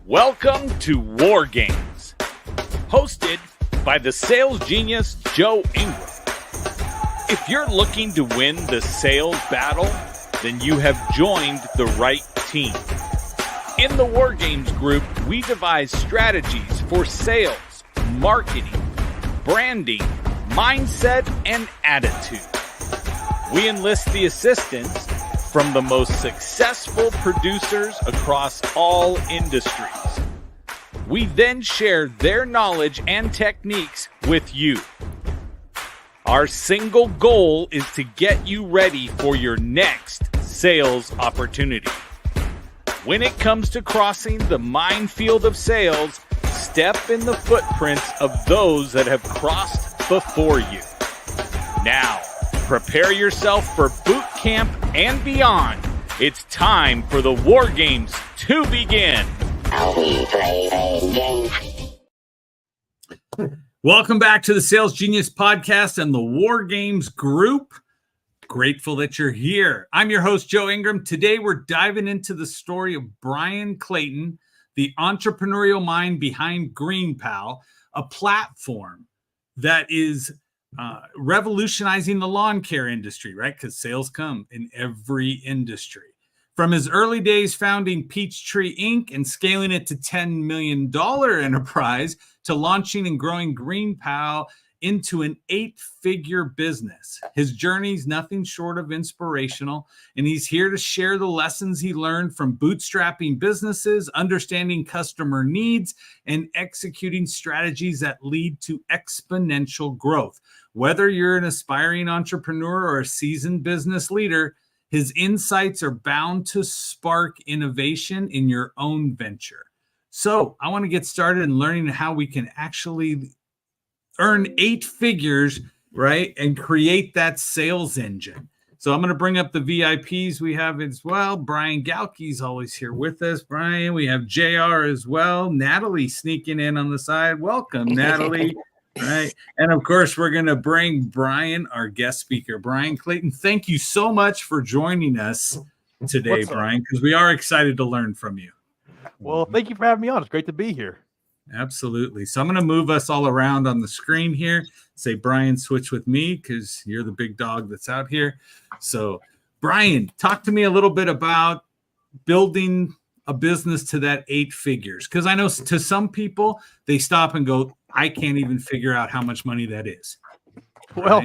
Welcome to War Games, hosted by the sales genius Joe Ingram. If you're looking to win the sales battle, then you have joined the right team. In the War Games group, we devise strategies for sales, marketing, branding, mindset, and attitude. We enlist the assistance from the most successful producers across all industries. We then share their knowledge and techniques with you. Our single goal is to get you ready for your next sales opportunity. When it comes to crossing the minefield of sales, step in the footprints of those that have crossed before you. Now, prepare yourself for boot camp and beyond. It's time for the War Games to begin. We play a game. Welcome back to the Sales Genius Podcast and the War Games Group. Grateful that you're here. I'm your host, Joe Ingram. Today, we're diving into the story of Bryan Clayton, the entrepreneurial mind behind GreenPal, a platform that is revolutionizing the lawn care industry, right? Because sales come in every industry. From his early days founding Peachtree Inc. and scaling it to $10 million enterprise to launching and growing GreenPal into an 8-figure business. His journey's nothing short of inspirational, and he's here to share the lessons he learned from bootstrapping businesses, understanding customer needs, and executing strategies that lead to exponential growth. Whether you're an aspiring entrepreneur or a seasoned business leader, his insights are bound to spark innovation in your own venture. So I want to get started in learning how we can actually earn 8 figures, right? And create that sales engine. So I'm going to bring up the VIPs we have as well. Brian Galkey's always here with us. Brian, we have JR as well. Natalie sneaking in on the side. Welcome, Natalie. Right. And of course, we're going to bring Bryan, our guest speaker, Bryan Clayton. Thank you so much for joining us today, Bryan, because we are excited to learn from you. Well, thank you for having me on. It's great to be here. Absolutely. So I'm going to move us all around on the screen here. Say, Bryan, switch with me because you're the big dog that's out here. So, Bryan, talk to me a little bit about building a business to that 8 figures. Because I know to some people, they stop and go, I can't even figure out how much money that is. Well,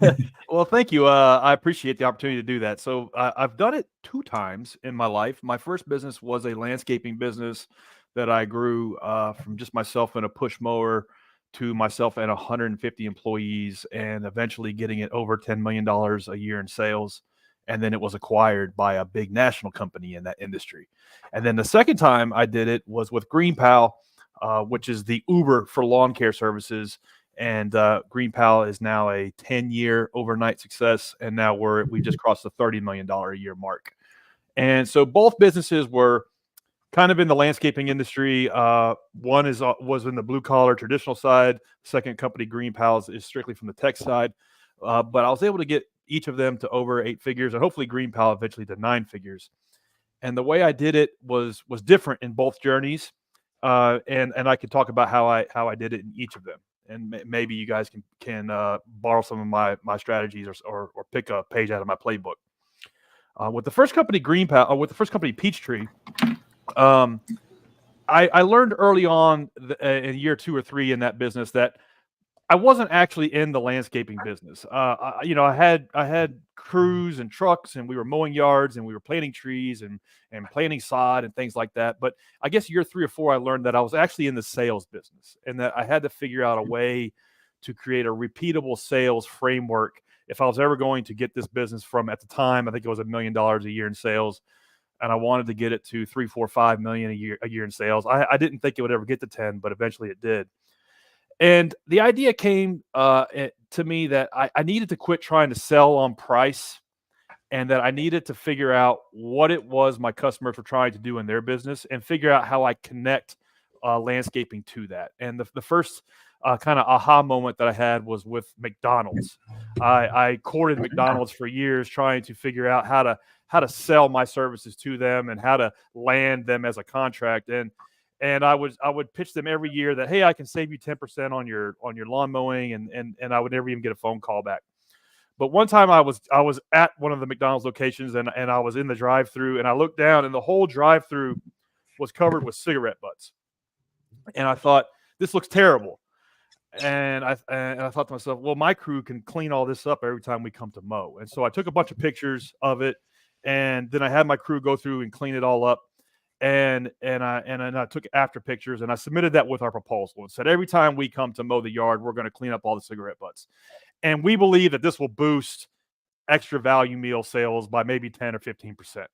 right? Well, thank you. I appreciate the opportunity to do that. So I've done it 2 times in my life. My first business was a landscaping business that I grew from just myself and a push mower to myself and 150 employees, and eventually getting it over $10 million a year in sales. And then it was acquired by a big national company in that industry. And then the second time I did it was with GreenPal, which is the Uber for lawn care services. And GreenPal is now a 10-year overnight success. And now we just crossed the $30 million a year mark. And so both businesses were kind of in the landscaping industry. One was in the blue collar traditional side. The second company, GreenPal, is strictly from the tech side. But I was able to get each of them to over 8 figures, and hopefully GreenPal eventually to 9 figures. And the way I did it was different in both journeys. And I could talk about how I did it in each of them. And maybe you guys can borrow some of my strategies or pick a page out of my playbook. With the first company, GreenPal, with the first company, Peachtree, I learned early on in year 2 or 3 in that business that I wasn't actually in the landscaping business. I had crews and trucks, and we were mowing yards, and we were planting trees and planting sod and things like that. But I guess year 3 or 4, I learned that I was actually in the sales business, and that I had to figure out a way to create a repeatable sales framework if I was ever going to get this business from, at the time, I think it was $1 million a year in sales. And I wanted to get it to 3, 4, 5 million a year in sales. I didn't think it would ever get to 10, but eventually it did. And the idea came to me that I needed to quit trying to sell on price, and that I needed to figure out what it was my customers were trying to do in their business, and figure out how I connect landscaping to that. And the first kind of aha moment that I had was with McDonald's. I courted McDonald's for years, trying to figure out how to sell my services to them and how to land them as a contract. And I would pitch them every year that, hey, I can save you 10% on your lawn mowing, and I would never even get a phone call back. But one time I was at one of the McDonald's locations, and I was in the drive-through, and I looked down, and the whole drive-through was covered with cigarette butts. And I thought, this looks terrible. And I thought to myself, well, my crew can clean all this up every time we come to mow. And so I took a bunch of pictures of it, and then I had my crew go through and clean it all up. And I took after pictures, and I submitted that with our proposal and said, every time we come to mow the yard, we're going to clean up all the cigarette butts. And we believe that this will boost extra value meal sales by maybe 10 or 15%.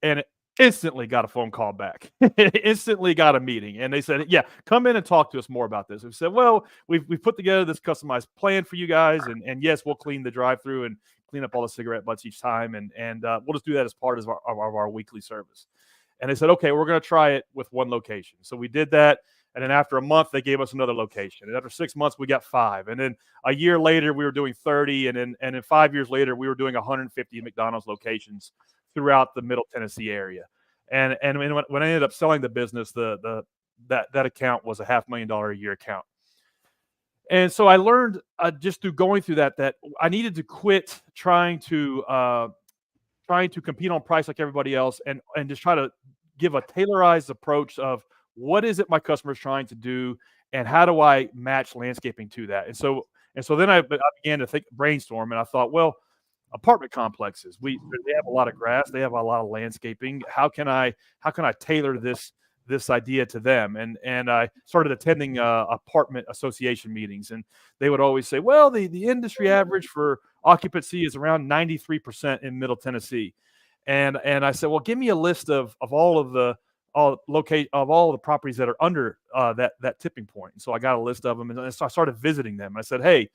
And it instantly got a phone call back. Instantly got a meeting. And they said, yeah, come in and talk to us more about this. We said, well, we've put together this customized plan for you guys. And yes, we'll clean the drive-through and clean up all the cigarette butts each time. And we'll just do that as part of our weekly service. And they said, okay, we're going to try it with one location. So we did that. And then after a month, they gave us another location. And after 6 months, we got 5. And then a year later, we were doing 30. And then 5 years later, we were doing 150 McDonald's locations throughout the Middle Tennessee area. And when I ended up selling the business, that account was a $500,000 a year account. And so I learned just through going through that I needed to quit trying to compete on price like everybody else, and just try to give a tailorized approach of what is it my customer's trying to do, and how do I match landscaping to that. And so then I began to brainstorm, and I thought, well, apartment complexes, they have a lot of grass, they have a lot of landscaping. How can I tailor this idea to them? And I started attending apartment association meetings, and they would always say, well, the industry average for occupancy is around 93% in Middle Tennessee. And I said, well, give me a list of all the properties that are under that tipping point. And so I got a list of them, and so I started visiting them. I said, hey,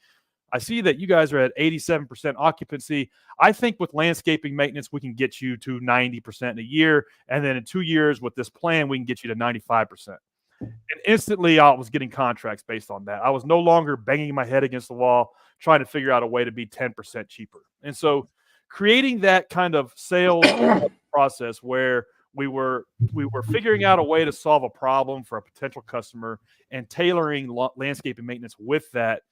I see that you guys are at 87% occupancy. I think with landscaping maintenance, we can get you to 90% in a year. And then in 2 years with this plan, we can get you to 95%. And instantly I was getting contracts based on that. I was no longer banging my head against the wall, trying to figure out a way to be 10% cheaper. And so creating that kind of sales process where we were figuring out a way to solve a problem for a potential customer and tailoring landscaping maintenance with that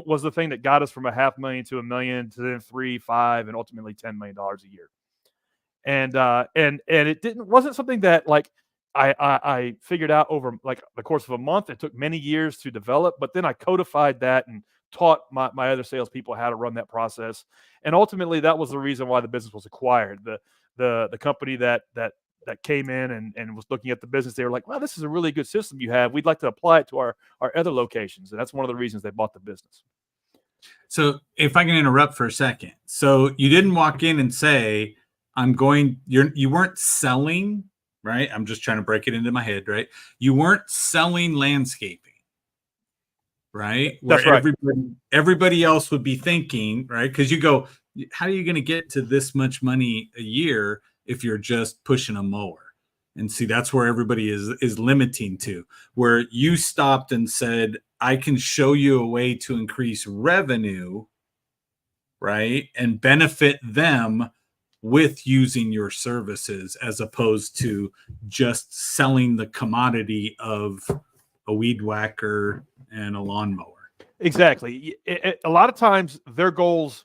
was the thing that got us from $500,000 to $1 million to then $3 million, $5 million, and ultimately $10 million a year. And it wasn't something that like I figured out over like the course of a month. It took many years to develop, but then I codified that and taught my other salespeople how to run that process. And ultimately, that was the reason why the business was acquired. The company that came in and was looking at the business, they were like, wow, this is a really good system you have. We'd like to apply it to our other locations. And that's one of the reasons they bought the business. So if I can interrupt for a second. So you didn't walk in and say, you weren't selling, right? I'm just trying to break it into my head, right? You weren't selling landscaping, right? That's where right. Everybody else would be thinking, right? Because you go, how are you going to get to this much money a year if you're just pushing a mower? And see, that's where everybody is limiting to, where you stopped and said, I can show you a way to increase revenue, right? And benefit them with using your services, as opposed to just selling the commodity of a weed whacker and a lawnmower. Exactly. A lot of times their goals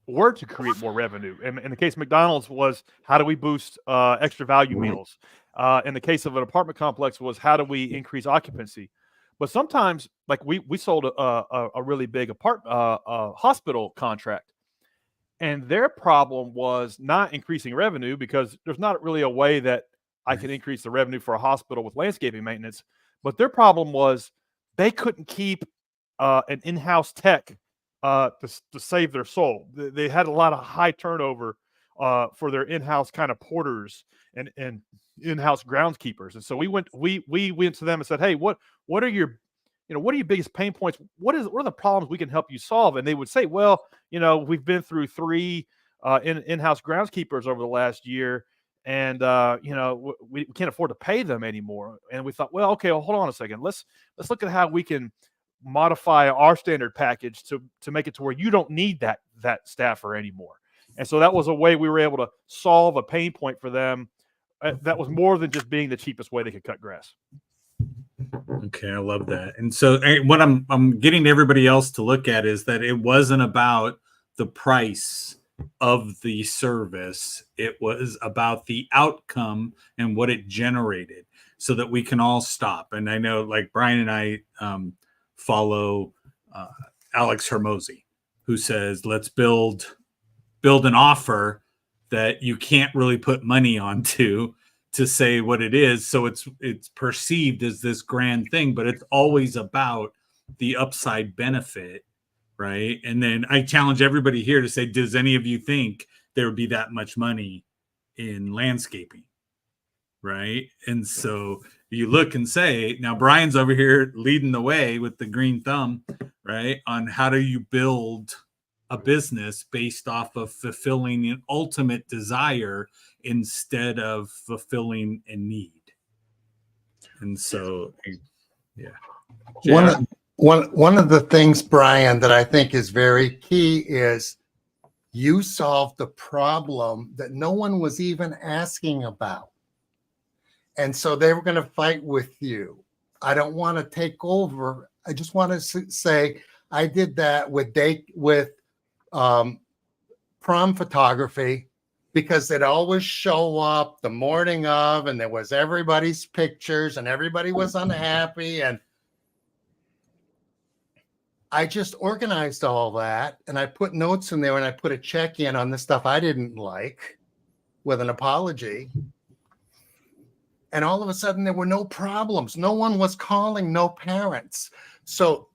were to create more revenue. And in the case of McDonald's was, how do we boost extra value meals? In the case of an apartment complex was, how do we increase occupancy? But sometimes, like we sold a really big hospital contract, and their problem was not increasing revenue, because there's not really a way that I can increase the revenue for a hospital with landscaping maintenance. But their problem was they couldn't keep an in-house tech to save their soul. They had a lot of high turnover for their in-house kind of porters and in-house groundskeepers. And so we went to them and said, hey, what are your biggest pain points? What are the problems we can help you solve? And they would say, well, we've been through 3 in-house groundskeepers over the last year, and we can't afford to pay them anymore. And we thought, well, okay, well, hold on a second. Let's look at how we can modify our standard package to make it to where you don't need that staffer anymore. And so that was a way we were able to solve a pain point for them that was more than just being the cheapest way they could cut grass. Okay, I love that. And so what I'm getting everybody else to look at is that it wasn't about the price of the service. It was about the outcome and what it generated, so that we can all stop. And I know, like, Bryan and I follow Alex Hermosi, who says, let's build an offer that you can't really put money onto to say what it is. So it's perceived as this grand thing, but it's always about the upside benefit, right? And then I challenge everybody here to say, does any of you think there would be that much money in landscaping? Right. And so you look and say, now Bryan's over here leading the way with the green thumb, right, on how do you build a business based off of fulfilling an ultimate desire instead of fulfilling a need. And so, yeah. One of the things, Bryan, that I think is very key is you solved the problem that no one was even asking about. And so they were going to fight with you. I don't want to take over. I just want to say I did that with prom photography, because they'd always show up the morning of, and there was everybody's pictures and everybody was unhappy. And I just organized all that, and I put notes in there, and I put a check in on the stuff I didn't like with an apology. And all of a sudden there were no problems. No one was calling, no parents. So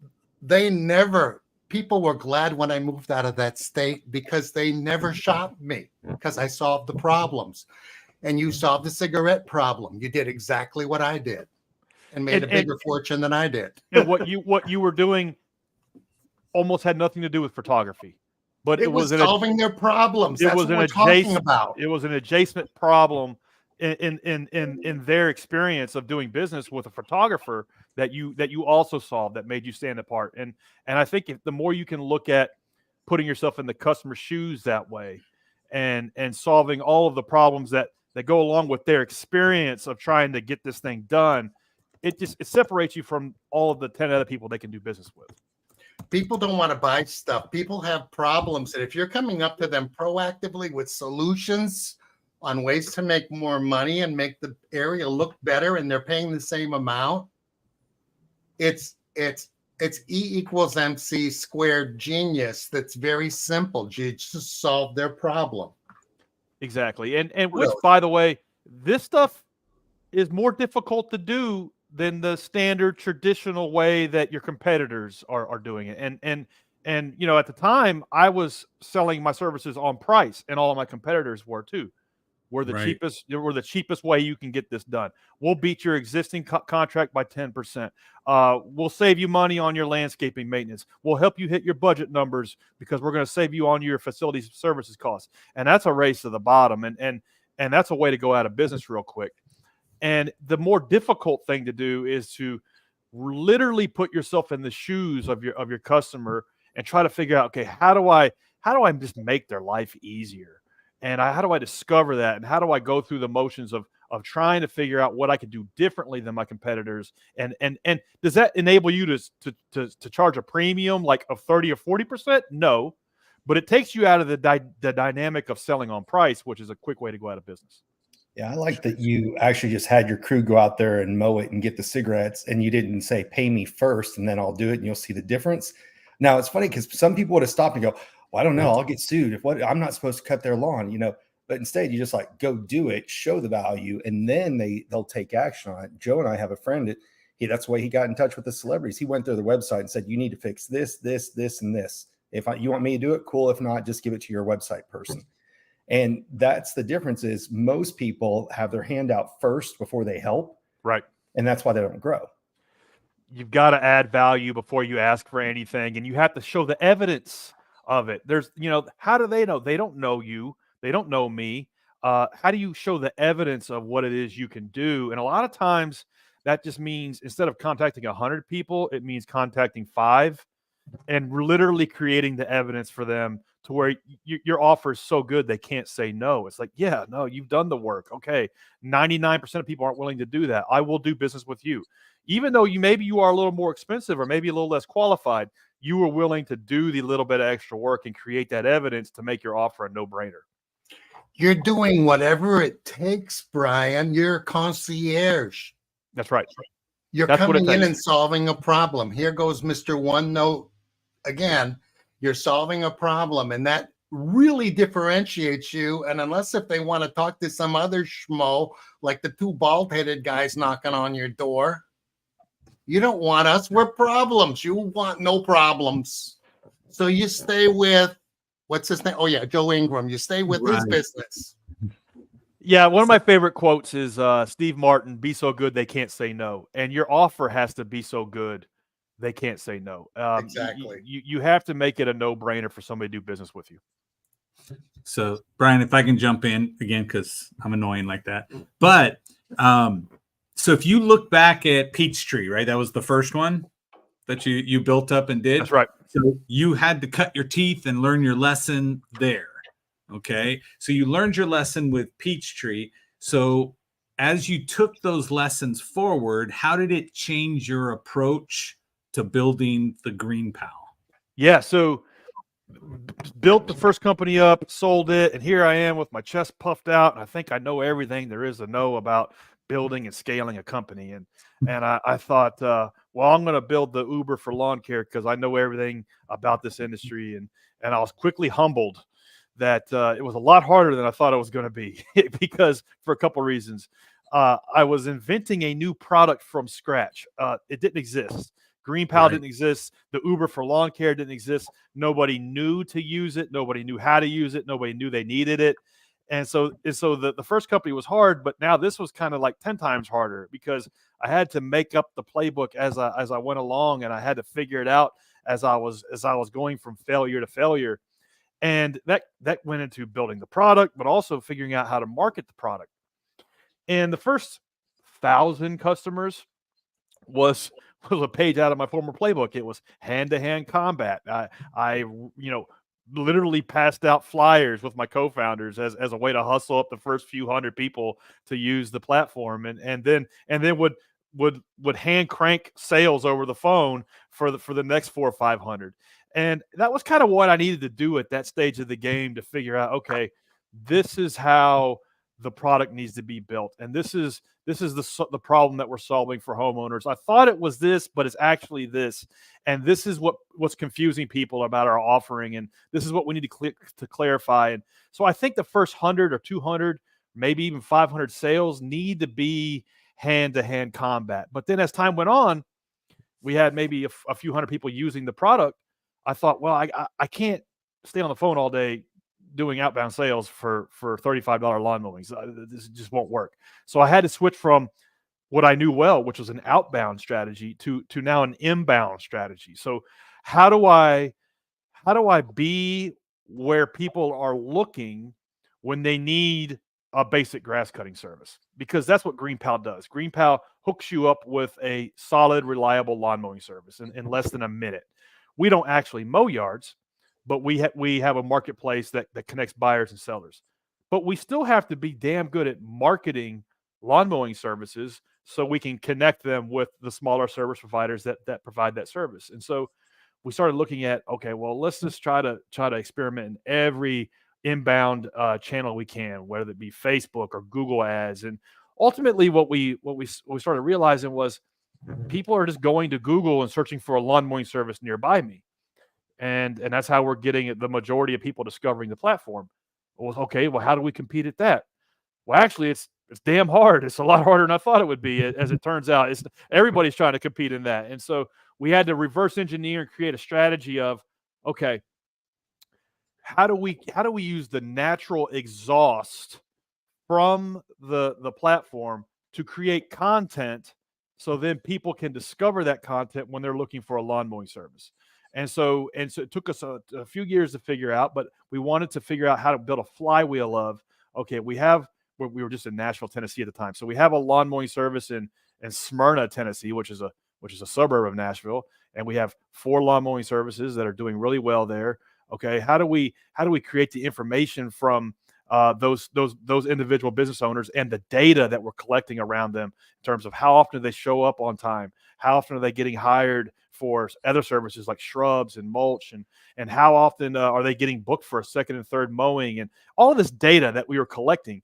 people were glad when I moved out of that state, because they never shopped me, because I solved the problems. And you solved the cigarette problem. You did exactly what I did and made a bigger fortune than I did. And what you were doing almost had nothing to do with photography, but it was solving their problems. That's what we're talking about. It was an adjacent problem in their experience of doing business with a photographer that you also solved, that made you stand apart. And I think the more you can look at putting yourself in the customer's shoes that way, and solving all of the problems that go along with their experience of trying to get this thing done, it separates you from all of the 10 other people they can do business with. People don't want to buy stuff. People have problems. And if you're coming up to them proactively with solutions on ways to make more money and make the area look better, and they're paying the same amount, it's E = MC squared genius. That's very simple. You just solve their problem. Exactly. And which, by the way, this stuff is more difficult to do than the standard traditional way that your competitors are doing it. And at the time I was selling my services on price, and all of my competitors were too. We're the cheapest way you can get this done. We'll beat your existing contract by 10%. We'll save you money on your landscaping maintenance. We'll help you hit your budget numbers, because we're going to save you on your facilities services costs. And that's a race to the bottom. And that's a way to go out of business real quick. And the more difficult thing to do is to literally put yourself in the shoes of your customer and try to figure out, okay, how do I just make their life easier? And how do I discover that? And how do I go through the motions of trying to figure out what I could do differently than my competitors? And does that enable you to charge a premium like of 30 or 40%? No, but it takes you out of the dynamic of selling on price, which is a quick way to go out of business. Yeah, I like that you actually just had your crew go out there and mow it and get the cigarettes, and you didn't say, pay me first and then I'll do it and you'll see the difference. Now, it's funny because some people would have stopped and go, well, I don't know, I'll get sued. I'm not supposed to cut their lawn, but instead you just go do it, show the value, and then they'll take action on it. Joe and I have a friend that's the way he got in touch with the celebrities. He went through the website and said, you need to fix this, this, this, and this. If you want me to do it, cool. If not, just give it to your website person. And that's the difference, is most people have their hand out first before they help. Right. And that's why they don't grow. You've got to add value before you ask for anything, and you have to show the evidence of it. There's, how do they know? They don't know you. They don't know me. How do you show the evidence of what it is you can do? And a lot of times that just means, instead of contacting 100 people, it means contacting 5 and literally creating the evidence for them to where your offer is so good they can't say no. It's like, yeah, no, you've done the work. Okay, 99% of people aren't willing to do that. I will do business with you. Even though maybe you are a little more expensive or maybe a little less qualified, you were willing to do the little bit of extra work and create that evidence to make your offer a no-brainer. You're doing whatever it takes, Bryan. You're a concierge. That's right. You're coming in and solving a problem. Here goes Mr. One Note again. You're solving a problem, and that really differentiates you. And unless if they want to talk to some other schmo, like the two bald-headed guys knocking on your door, you don't want us. We're problems. You want no problems. So you stay with, what's his name? Oh, yeah, Joe Ingram. You stay with his business. Yeah, one of my favorite quotes is Steve Martin, be so good they can't say no. And your offer has to be so good they can't say no. Exactly. You have to make it a no-brainer for somebody to do business with you. So, Bryan, if I can jump in again, because I'm annoying like that. But so if you look back at Peachtree, right? That was the first one that you built up and did. That's right. So you had to cut your teeth and learn your lesson there. Okay. So you learned your lesson with Peachtree. So as you took those lessons forward, how did it change your approach to building the Green Pal? Yeah. So built the first company up, sold it, and here I am with my chest puffed out, and I think I know everything there is to know about building and scaling a company. And I thought, well, I'm going to build the Uber for lawn care because I know everything about this industry. And I was quickly humbled that it was a lot harder than I thought it was going to be because for a couple of reasons. I was inventing a new product from scratch. It didn't exist. Green Pal didn't exist. The Uber for lawn care didn't exist. Nobody knew to use it. Nobody knew how to use it. Nobody knew they needed it. And so the first company was hard, but now this was kind of like 10 times harder because I had to make up the playbook as I went along, and I had to figure it out as I was going from failure to failure. And that went into building the product, but also figuring out how to market the product. And the first 1,000 customers was a page out of my former playbook. It was hand-to-hand combat. I literally passed out flyers with my co-founders as a way to hustle up the first few hundred people to use the platform, and then would hand crank sales over the phone for the next 400 or 500. And that was kind of what I needed to do at that stage of the game to figure out, okay, this is how the product needs to be built, and this is the problem that we're solving for homeowners. I thought it was this, but it's actually this, and this is what's confusing people about our offering, and this is what we need to clarify. And so I think the first 100 or 200, maybe even 500 sales need to be hand-to-hand combat. But then as time went on, we had maybe a few hundred people using the product. I thought, well, I can't stay on the phone all day doing outbound sales for $35 lawn mowings. This just won't work. So I had to switch from what I knew well, which was an outbound strategy, to now an inbound strategy. So how do I be where people are looking when they need a basic grass cutting service? Because that's what Green Pal does. Green Pal hooks you up with a solid, reliable lawn mowing service in less than a minute. We don't actually mow yards, but we have a marketplace that connects buyers and sellers. But we still have to be damn good at marketing lawn mowing services so we can connect them with the smaller service providers that provide that service. And so we started looking at, okay, well, let's just try to experiment in every inbound channel we can, whether it be Facebook or Google ads. And ultimately what we started realizing was people are just going to Google and searching for a lawn mowing service nearby me. And that's how we're getting the majority of people discovering the platform. Well, okay, well, how do we compete at that? Well, actually, it's damn hard. It's a lot harder than I thought it would be. As it turns out, everybody's trying to compete in that. And so we had to reverse engineer and create a strategy of, okay, how do we use the natural exhaust from the platform to create content so then people can discover that content when they're looking for a lawn mowing service. And so it took us a few years to figure out, but we wanted to figure out how to build a flywheel of, okay, we were just in Nashville, Tennessee at the time. So we have a lawn mowing service in Smyrna, Tennessee, which is a suburb of Nashville. And we have 4 lawn mowing services that are doing really well there. Okay, how do we create the information from those individual business owners and the data that we're collecting around them in terms of how often they show up on time, how often are they getting hired for other services like shrubs and mulch, and how often are they getting booked for a second and third mowing, and all of this data that we were collecting,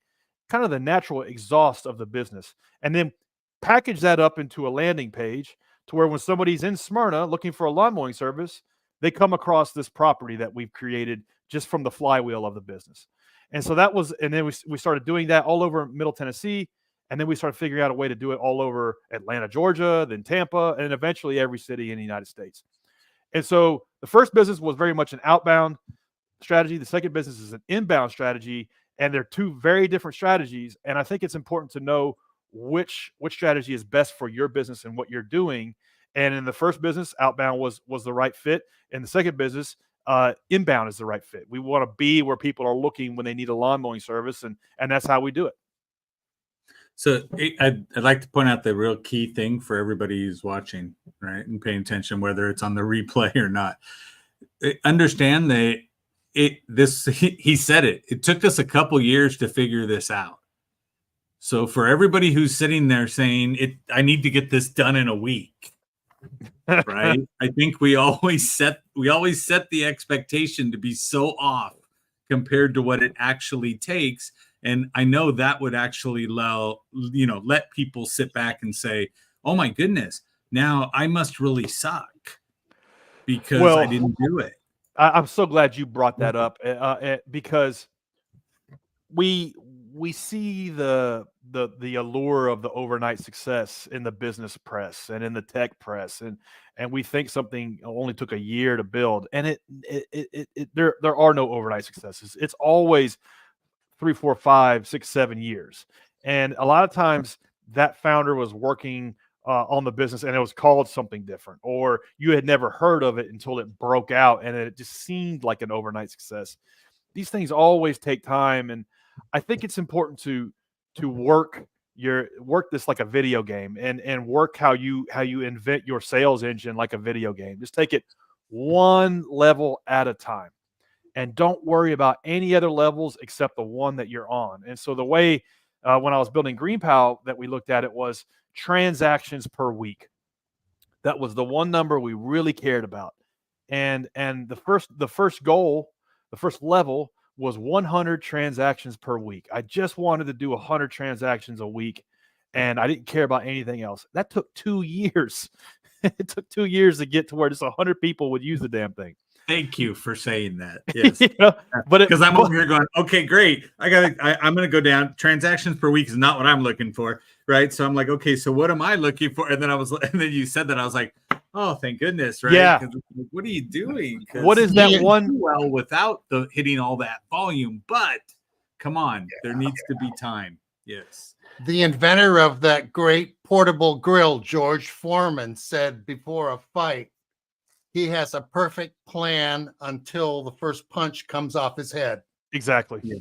kind of the natural exhaust of the business, and then package that up into a landing page to where when somebody's in Smyrna looking for a lawn mowing service, they come across this property that we've created just from the flywheel of the business. And so that was, and then we started doing that all over Middle Tennessee. And then we started figuring out a way to do it all over Atlanta, Georgia, then Tampa, and eventually every city in the United States. And so the first business was very much an outbound strategy. The second business is an inbound strategy. And they're two very different strategies. And I think it's important to know which strategy is best for your business and what you're doing. And in the first business, outbound was the right fit. In the second business, inbound is the right fit. We want to be where people are looking when they need a lawn mowing service, and that's how we do it. So I'd like to point out the real key thing for everybody who's watching, right, and paying attention, whether it's on the replay or not. Understand that he said it. It took us a couple years to figure this out. So for everybody who's sitting there saying I need to get this done in a week, right? I think we always set the expectation to be so off compared to what it actually takes. And I know that would actually let people sit back and say, oh my goodness, now I must really suck because I didn't do it. I'm so glad you brought that up because we see the allure of the overnight success in the business press and in the tech press, and we think something only took a year to build, and there are no overnight successes. It's always 3, 4, 5, 6, 7 years, and a lot of times that founder was working on the business and it was called something different, or you had never heard of it until it broke out and it just seemed like an overnight success. These things always take time, and I think it's important to work this like a video game, and work how you invent your sales engine like a video game. Just take it one level at a time, and don't worry about any other levels except the one that you're on. And so the way when I was building GreenPal that we looked at it was transactions per week. That was the one number we really cared about, and the first goal, the first level was 100 transactions per week. I just wanted to do 100 transactions a week, and I didn't care about anything else. That took 2 years. It took 2 years to get to where just 100 people would use the damn thing. Thank you for saying that. Yes, but because I'm over here going, okay, great. I'm going to go down. Transactions per week is not what I'm looking for, right? So I'm like, okay, so what am I looking for? And then you said that, I was like, oh, thank goodness, right? Yeah. What are you doing? What is that one? Well, without hitting all that volume, but come on, there needs to be time. Yes. The inventor of that great portable grill, George Foreman, said before a fight, he has a perfect plan until the first punch comes off his head. Exactly. Yeah.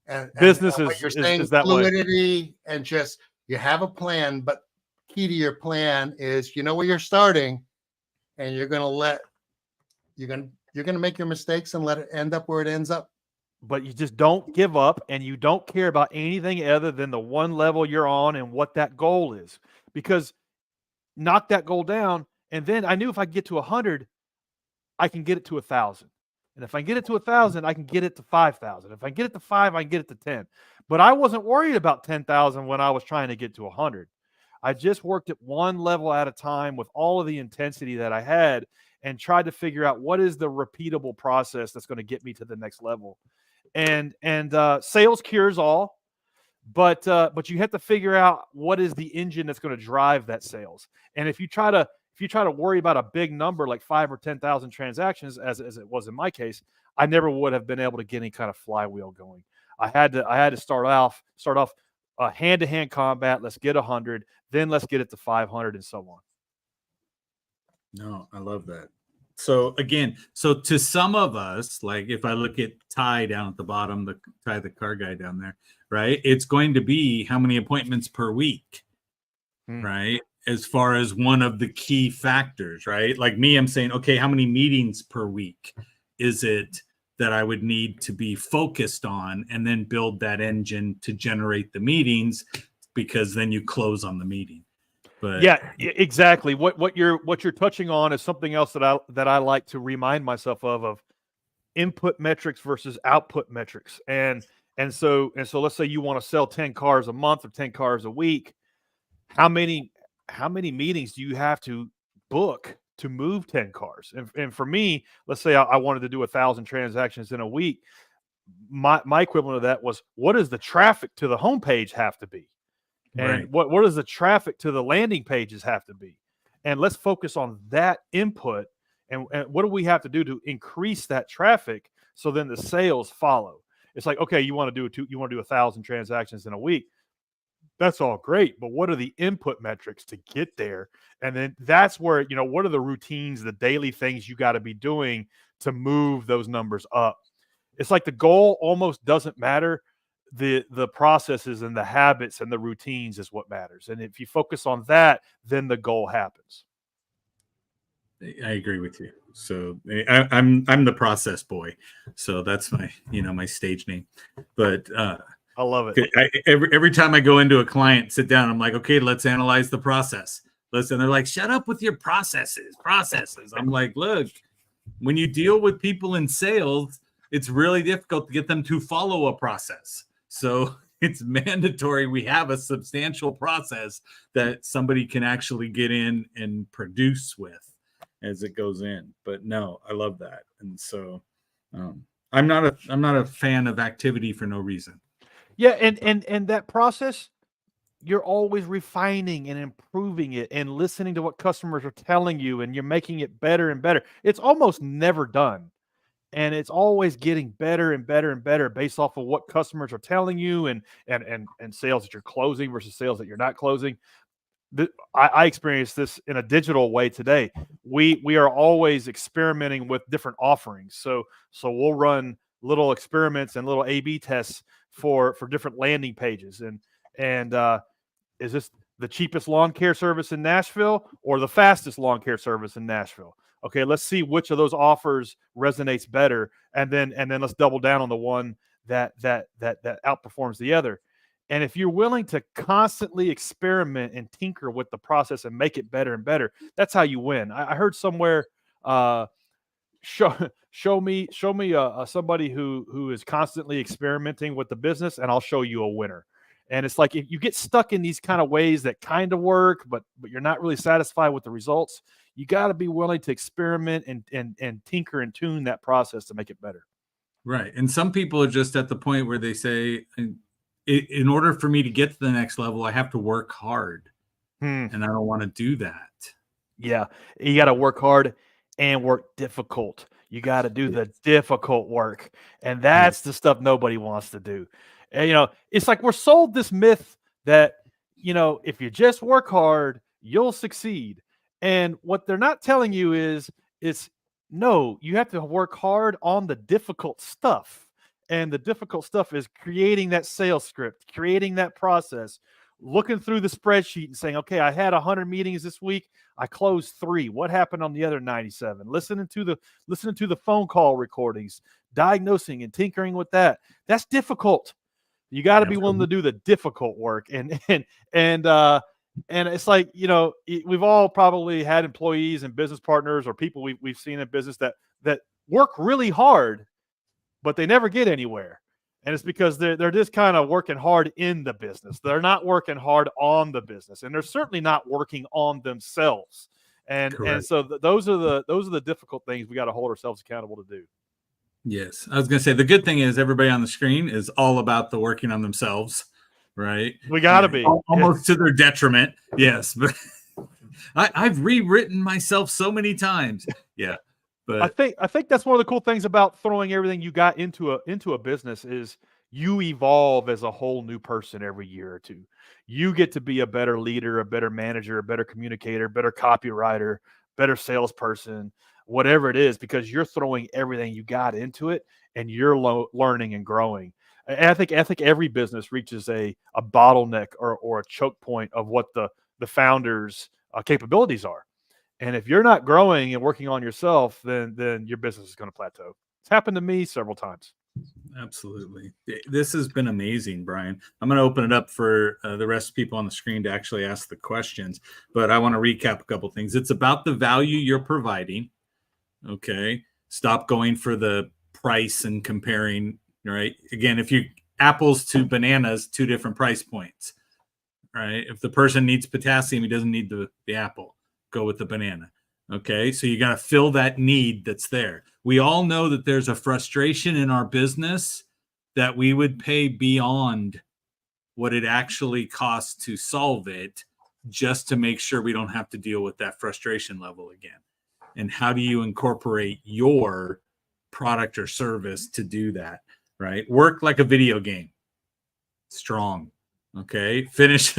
And business what you're saying, is that fluidity way. And just you have a plan, but key to your plan is you know where you're starting, and you're gonna make your mistakes and let it end up where it ends up. But you just don't give up, and you don't care about anything other than the one level you're on and what that goal is. Because knock that goal down, and then I knew if I get to 100, I can get it to 1,000. And if I get it to 1,000, I can get it to 5,000. If I get it to 5, I can get it to 10. But I wasn't worried about 10,000 when I was trying to get to 100. I just worked at one level at a time with all of the intensity that I had, and tried to figure out what is the repeatable process that's going to get me to the next level. And sales cures all, but you have to figure out what is the engine that's going to drive that sales. And if you try to worry about a big number like 5 or 10,000 transactions, as it was in my case, I never would have been able to get any kind of flywheel going. I had to start off hand-to-hand combat. Let's get 100, then let's get it to 500, and so on. No, I love that. So again, to some of us, like if I look at Ty down at the bottom, the car guy down there, right? It's going to be how many appointments per week, right? As far as one of the key factors, right? Like me, I'm saying, okay, how many meetings per week is it that I would need to be focused on, and then build that engine to generate the meetings, because then you close on the meeting. But Yeah, exactly. What you're touching on is something else that I like to remind myself of input metrics versus output metrics. And so let's say you want to sell 10 cars a month or 10 cars a week. How many meetings do you have to book to move 10 cars? And for me, let's say I wanted to do 1,000 transactions in a week. My equivalent of that was, what does the traffic to the homepage have to be? And what does the traffic to the landing pages have to be? And let's focus on that input. And what do we have to do to increase that traffic so then the sales follow? It's like, okay, you want to do 1,000 transactions in a week. That's all great, but what are the input metrics to get there? And then that's where, what are the routines, the daily things you got to be doing to move those numbers up? It's like the goal almost doesn't matter. The processes and the habits and the routines is what matters. And if you focus on that, then the goal happens. I agree with you. So I'm the process boy. So that's my, my stage name. But I love it. Every time I go into a client, sit down, I'm like, okay, let's analyze the process. Listen, they're like, shut up with your processes. I'm like, look, when you deal with people in sales, it's really difficult to get them to follow a process. So it's mandatory we have a substantial process that somebody can actually get in and produce with as it goes in. But no, I love that. And so I'm not a fan of activity for no reason. Yeah, and that process, you're always refining and improving it and listening to what customers are telling you, and you're making it better and better. It's almost never done. And it's always getting better and better and better based off of what customers are telling you and sales that you're closing versus sales that you're not closing. I experience this in a digital way today. We are always experimenting with different offerings. So we'll run little experiments and little A/B tests for different landing pages. And is this the cheapest lawn care service in Nashville or the fastest lawn care service in Nashville? Okay, let's see which of those offers resonates better, and then let's double down on the one that outperforms the other. And if you're willing to constantly experiment and tinker with the process and make it better and better, that's how you win. I heard somewhere, show me somebody who is constantly experimenting with the business, and I'll show you a winner. And it's like, if you get stuck in these kind of ways that kind of work, but you're not really satisfied with the results, you got to be willing to experiment and tinker and tune that process to make it better. Right. And some people are just at the point where they say, in order for me to get to the next level, I have to work hard. And I don't want to do that. Yeah. You got to work hard and work difficult. You got to do the difficult work. And that's the stuff nobody wants to do. And, it's like we're sold this myth that, if you just work hard, you'll succeed. And what they're not telling you is no, you have to work hard on the difficult stuff. And the difficult stuff is creating that sales script, creating that process, looking through the spreadsheet and saying, okay, I had 100 meetings this week. I closed 3. What happened on the other 97? Listening to the phone call recordings, diagnosing and tinkering with that. That's difficult. You got to be willing to do the difficult work. And it's like, we've all probably had employees and business partners or people we've seen in business that work really hard, but they never get anywhere. And it's because they're just kind of working hard in the business. They're not working hard on the business, and they're certainly not working on themselves. And so those are the difficult things we got to hold ourselves accountable to do. Yes. I was going to say, the good thing is everybody on the screen is all about the working on themselves, right? We got to be. Almost to their detriment. Yes. But I've rewritten myself so many times. Yeah. But I think that's one of the cool things about throwing everything you got into a business is you evolve as a whole new person every year or two. You get to be a better leader, a better manager, a better communicator, better copywriter, better salesperson, whatever it is, because you're throwing everything you got into it and you're learning and growing. And I think every business reaches a bottleneck or a choke point of what the founder's capabilities are. And if you're not growing and working on yourself, then your business is going to plateau. It's happened to me several times. Absolutely. This has been amazing, Bryan. I'm going to open it up for the rest of people on the screen to actually ask the questions, but I want to recap a couple things. It's about the value you're providing. Okay. Stop going for the price and comparing, right? Again, if you apples to bananas, 2 different price points, right? If the person needs potassium, he doesn't need the apple. Go with the banana. Okay. So you got to fill that need that's there. We all know that there's a frustration in our business that we would pay beyond what it actually costs to solve it just to make sure we don't have to deal with that frustration level again. And how do you incorporate your product or service to do that, right? Work like a video game. Strong. Okay. Finish,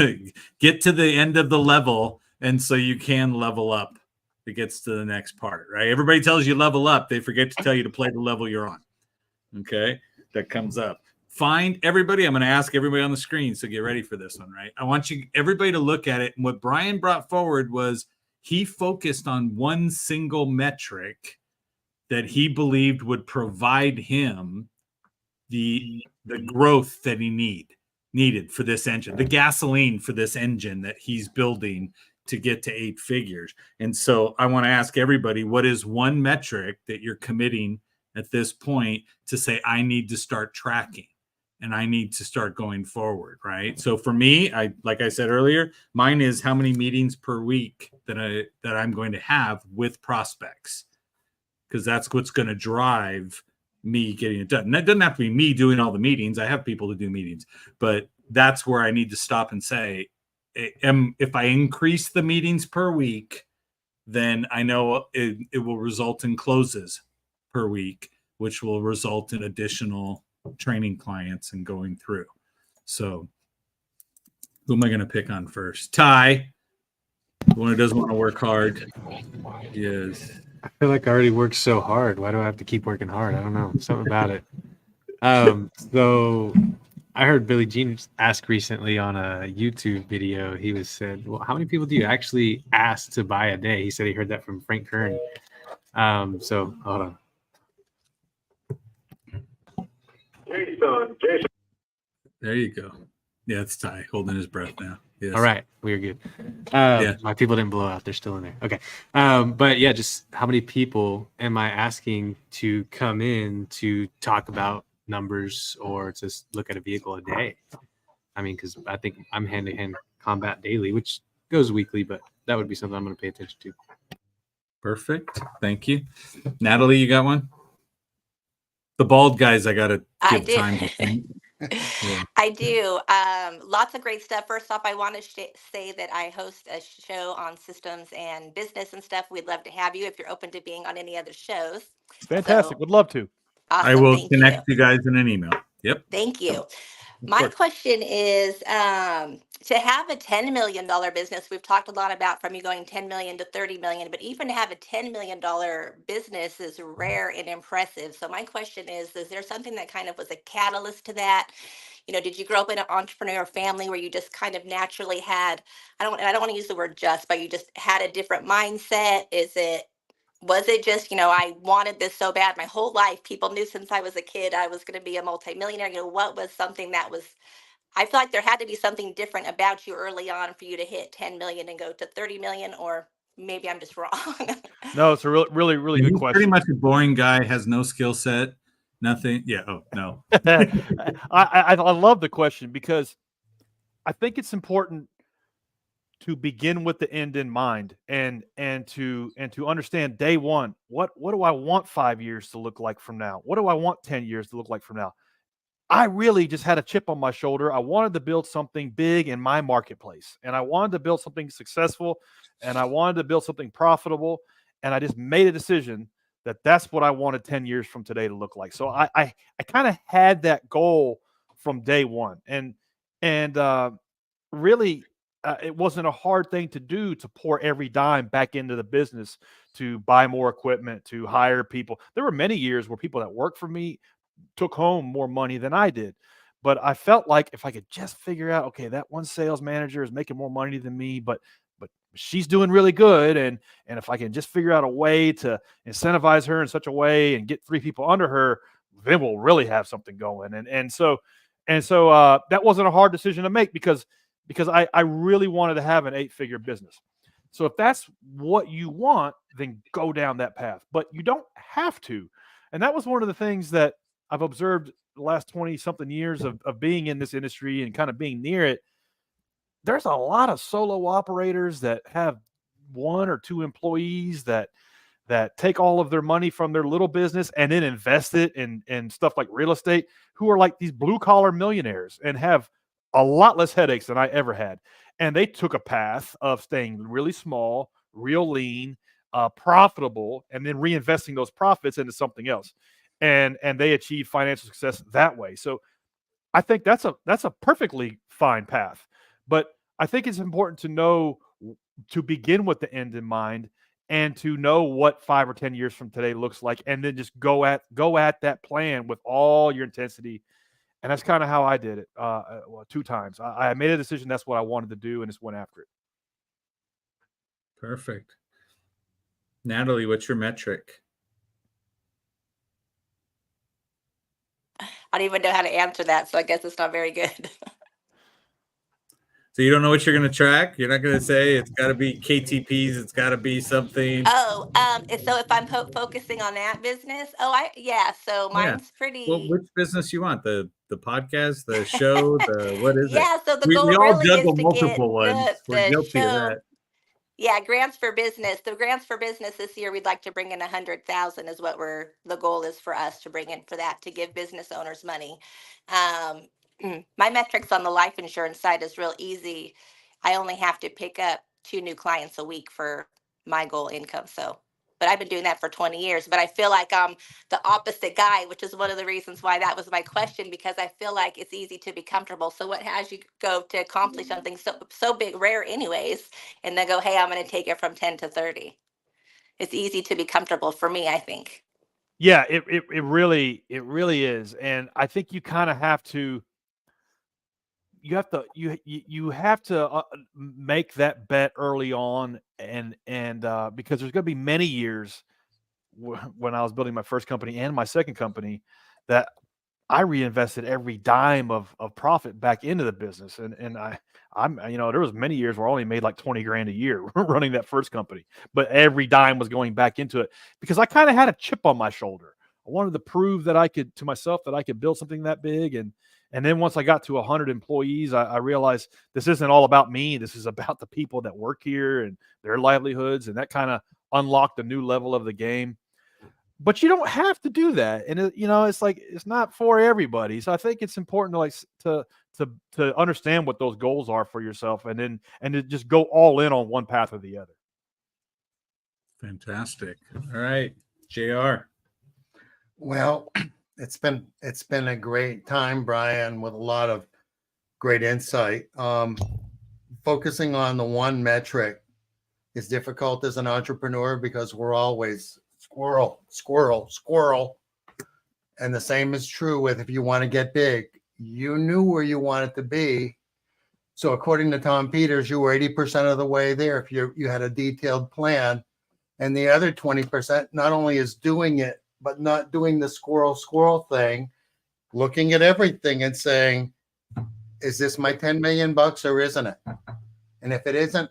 get to the end of the level. And so you can level up. It gets to the next part, right? Everybody tells you level up. They forget to tell you to play the level you're on. Okay. That comes up. Find everybody. I'm going to ask everybody on the screen. So get ready for this one, right? I want everybody to look at it. And what Bryan brought forward was he focused on one single metric that he believed would provide him the growth that he needed for this engine, the gasoline for this engine that he's building to get to 8 figures. And so I want to ask everybody, what is one metric that you're committing at this point to say, I need to start tracking and I need to start going forward, right? So for me, like I said earlier, mine is how many meetings per week that I'm going to have with prospects, because that's what's going to drive me getting it done. And that doesn't have to be me doing all the meetings. I have people to do meetings, but that's where I need to stop and say, if I increase the meetings per week, then I know it will result in closes per week, which will result in additional training clients and going through. So who am I going to pick on first? Ty, the one who doesn't want to work hard. Yes. I feel like I already worked so hard. Why do I have to keep working hard? I don't know. Something about it. So I heard Billy Jean ask recently on a YouTube video. He said, well, how many people do you actually ask to buy a day? He said he heard that from Frank Kern. So hold on. Jason. There you go. Yeah, it's Ty holding his breath now. Yes. All right, we're good. Yeah. My people didn't blow out; they're still in there. Okay, but yeah, just how many people am I asking to come in to talk about numbers or just look at a vehicle a day? I mean, because I think I'm hand-to-hand combat daily, which goes weekly, but that would be something I'm going to pay attention to. Perfect. Thank you, Natalie. You got one? The bald guys, I got to give time to think. Yeah. I do. Lots of great stuff. First off, I want to say that I host a show on systems and business and stuff. We'd love to have you if you're open to being on any other shows. Fantastic. Would love to. Awesome. I will connect you guys in an email. Yep. Thank you. My question is to have a $10 million business. We've talked a lot about from you going 10 million to 30 million, but even to have a $10 million business is rare and impressive. So my question is there something that kind of was a catalyst to that? You know, did you grow up in an entrepreneur family where you just kind of naturally had, I don't want to use the word just, but you just had a different mindset? Was it just, you know, I wanted this so bad my whole life? People knew since I was a kid I was going to be a multimillionaire. You know, what was something that was, I feel like there had to be something different about you early on for you to hit 10 million and go to 30 million, or maybe I'm just wrong. No, it's a really good question. Pretty much a boring guy, has no skill set, nothing. Yeah. Oh, no. I love the question because I think it's important to begin with the end in mind and to understand day one, what do I want 5 years to look like from now? What do I want 10 years to look like from now? I really just had a chip on my shoulder. I wanted to build something big in my marketplace, and I wanted to build something successful, and I wanted to build something profitable, and I just made a decision that that's what I wanted 10 years from today to look like. So I kind of had that goal from day one, and really it wasn't a hard thing to do to pour every dime back into the business, to buy more equipment, to hire people. There were many years where people that worked for me took home more money than I did. But I felt like if I could just figure out, okay, that one sales manager is making more money than me, but she's doing really good, and if I can just figure out a way to incentivize her in such a way and get 3 people under her, then we'll really have something going. And so that wasn't a hard decision to make because I really wanted to have an 8-figure business. So if that's what you want, then go down that path. But you don't have to. And that was one of the things that I've observed the last 20-something years of being in this industry and kind of being near it. There's a lot of solo operators that have 1 or 2 employees that take all of their money from their little business and then invest it in stuff like real estate, who are like these blue-collar millionaires and have a lot less headaches than I ever had. And they took a path of staying really small, real lean, profitable, and then reinvesting those profits into something else. And they achieved financial success that way. So I think that's a perfectly fine path. But I think it's important to know, to begin with the end in mind, and to know what 5 or 10 years from today looks like, and then just go at that plan with all your intensity. And that's kind of how I did it. 2 times. I made a decision. That's what I wanted to do, and just went after it. Perfect. Natalie, what's your metric? I don't even know how to answer that, so I guess it's not very good. So you don't know what you're going to track? You're not going to say it's got to be KTPs. It's got to be something. Oh, so if I'm focusing on that business, so mine's pretty. Well, which business you want? The podcast, the show, what is it? Yeah, so the We goal all really is juggle to multiple get ones. We're the guilty of show. that. Yeah, grants for business. The grants for business this year, we'd like to bring in 100,000 is what the goal is for us to bring in for that, to give business owners money. My metrics on the life insurance side is real easy. I only have to pick up 2 new clients a week for my goal income. So, but I've been doing that for 20 years, but I feel like I'm the opposite guy, which is one of the reasons why that was my question, because I feel like it's easy to be comfortable. So what has you go to accomplish something so big, rare anyways, and then go, hey, I'm going to take it from 10 to 30. It's easy to be comfortable for me, I think. Yeah, it really is. And I think you kind of have to, you have to make that bet early on, and because there's going to be many years when I was building my first company and my second company that I reinvested every dime of profit back into the business. And I'm there was many years where I only made like 20 grand a year running that first company, but every dime was going back into it because I kind of had a chip on my shoulder. I wanted to prove that I could, to myself, that I could build something that big. And then once I got to 100 employees, I realized this isn't all about me. This is about the people that work here and their livelihoods. And that kind of unlocked a new level of the game. But you don't have to do that. And it's like, it's not for everybody. So I think it's important to understand what those goals are for yourself, and to just go all in on one path or the other. Fantastic. All right, JR. Well, it's been a great time, Bryan, with a lot of great insight. Focusing on the one metric is difficult as an entrepreneur because we're always squirrel. And the same is true with, if you want to get big, you knew where you wanted to be. So according to Tom Peters, you were 80% of the way there if you had a detailed plan. And the other 20% not only is doing it, but not doing the squirrel thing, looking at everything and saying, is this my 10 million bucks or isn't it? And if it isn't,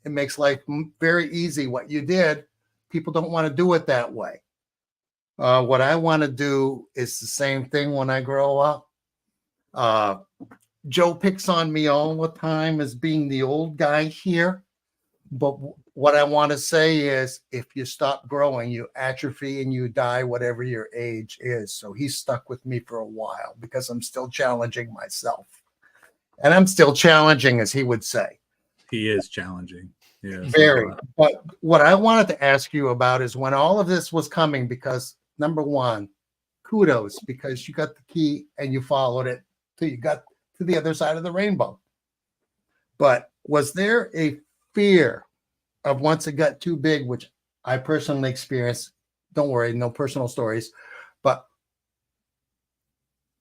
it makes life very easy. What you did, people don't want to do it that way. What I want to do is the same thing when I grow up. Joe picks on me all the time as being the old guy here. But what I want to say is, if you stop growing, you atrophy and you die, whatever your age is. So he's stuck with me for a while because I'm still challenging myself. And I'm still challenging, as he would say. He is challenging. Yeah, very. But what I wanted to ask you about is, when all of this was coming, because number one, kudos, because you got the key and you followed it till you got to the other side of the rainbow. But was there a fear of, once it got too big, which I personally experienced? Don't worry, no personal stories, but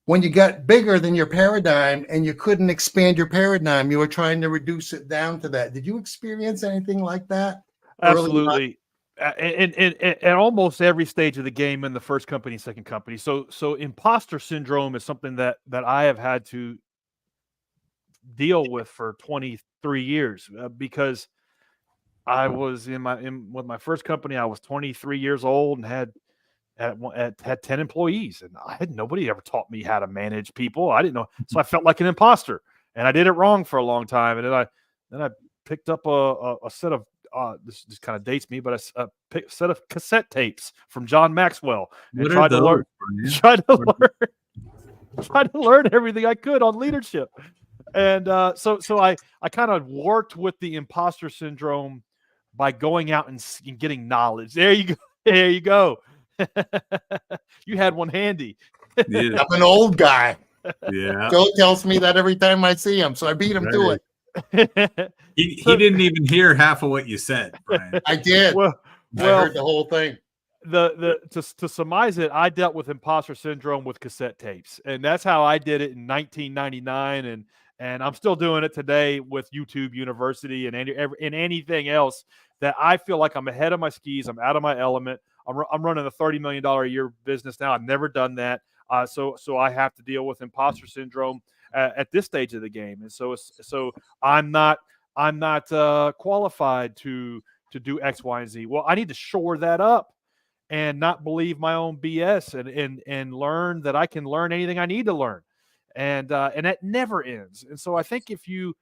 when you got bigger than your paradigm and you couldn't expand your paradigm, you were trying to reduce it down to that. Did you experience anything like that? Absolutely. And almost every stage of the game in the first company, second company. So imposter syndrome is something that I have had to deal with for 23 years because I was with my first company. I was 23 years old and had 10 employees, and nobody ever taught me how to manage people. I didn't know, so I felt like an imposter, and I did it wrong for a long time. And then I picked up a set of this kind of dates me, but a set of cassette tapes from John Maxwell, and tried to learn everything I could on leadership. And so I kind of worked with the imposter syndrome by going out and getting knowledge. There you go. There you go. You had one handy. I'm an old guy. Yeah. Joe tells me that every time I see him, so I beat him to it. He didn't even hear half of what you said, Bryan. I did. Well, I heard the whole thing. To surmise it, I dealt with imposter syndrome with cassette tapes, and that's how I did it in 1999, and I'm still doing it today with YouTube University and anything else that I feel like I'm ahead of my skis. I'm out of my element. I'm running a $30 million a year business now. I've never done that, so I have to deal with imposter syndrome at this stage of the game, and so I'm not qualified to do X, Y, and Z. Well, I need to shore that up and not believe my own BS and learn that I can learn anything I need to learn. And that never ends. And so I think if you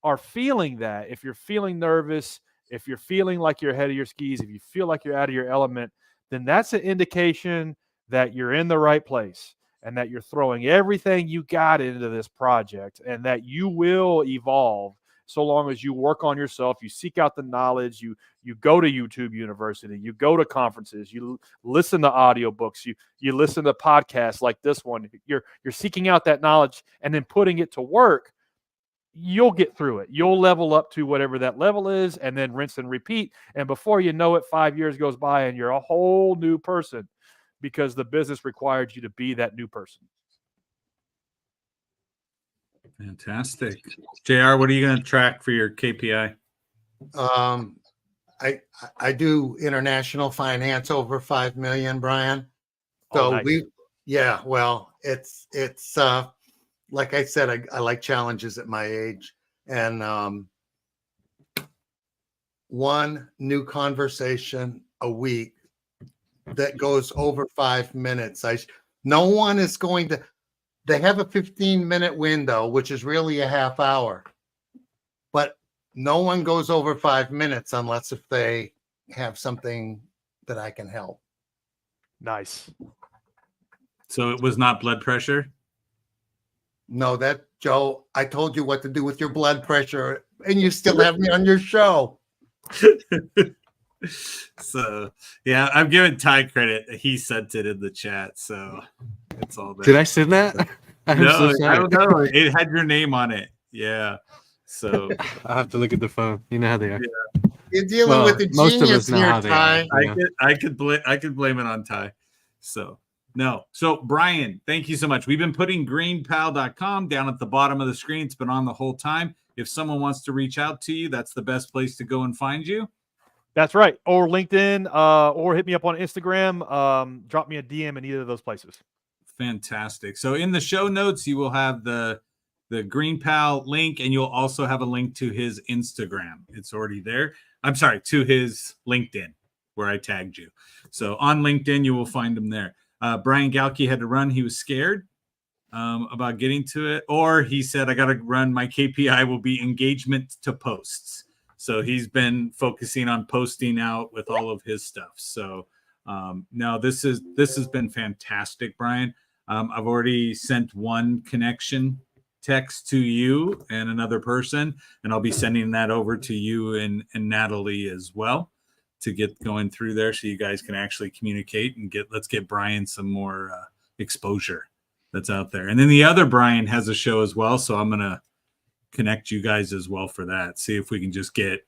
are feeling that, if you're feeling nervous, if you're feeling like you're ahead of your skis, if you feel like you're out of your element, then that's an indication that you're in the right place and that you're throwing everything you got into this project and that you will evolve so long as you work on yourself, you seek out the knowledge, you go to YouTube University, you go to conferences, you listen to audiobooks, you listen to podcasts like this one. You're seeking out that knowledge and then putting it to work. You'll get through it. You'll level up to whatever that level is and then rinse and repeat. And before you know it, 5 years goes by and you're a whole new person because the business required you to be that new person. Fantastic. JR, what are you going to track for your KPI? I do international finance over 5 million, Bryan. So nice. it's like I said, I like challenges at my age, and one new conversation a week that goes over 5 minutes. No one is going to. They have a 15-minute window, which is really a half hour, but no one goes over 5 minutes unless if they have something that I can help. Nice. So it was not blood pressure? No, Joe, I told you what to do with your blood pressure, and you still have me on your show. So, yeah, I'm giving Ty credit. He sent it in the chat, so it's all there. Did I send that? No, I don't know. It had your name on it. Yeah. So I'll have to look at the phone. You know how they are. Yeah. You're dealing with the most of genius us know here, how they Ty. are. I could blame it on Ty. So no. So Bryan, thank you so much. We've been putting greenpal.com down at the bottom of the screen. It's been on the whole time. If someone wants to reach out to you, that's the best place to go and find you. That's right. Or LinkedIn, or hit me up on Instagram. Drop me a DM in either of those places. Fantastic. So in the show notes, you will have the GreenPal link, and you'll also have a link to his Instagram. It's already there. I'm sorry, to his LinkedIn, where I tagged you. So on LinkedIn, you will find him there. Bryan Galkey had to run. He was scared about getting to it, or he said, I got to run. My KPI will be engagement to posts. So he's been focusing on posting out with all of his stuff. So no, this has been fantastic, Bryan. I've already sent one connection text to you and another person, and I'll be sending that over to you and Natalie as well to get going through there, so you guys can actually communicate and let's get Bryan some more exposure that's out there. And then the other Bryan has a show as well, so I'm gonna connect you guys as well for that. See if we can just get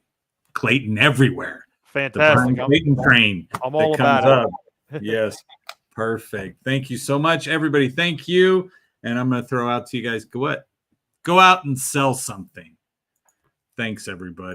Clayton everywhere. Fantastic. The Bryan Clayton train. I'm all about it. Yes. Perfect. Thank you so much, everybody. Thank you. And I'm going to throw out to you guys, go out and sell something. Thanks, everybody.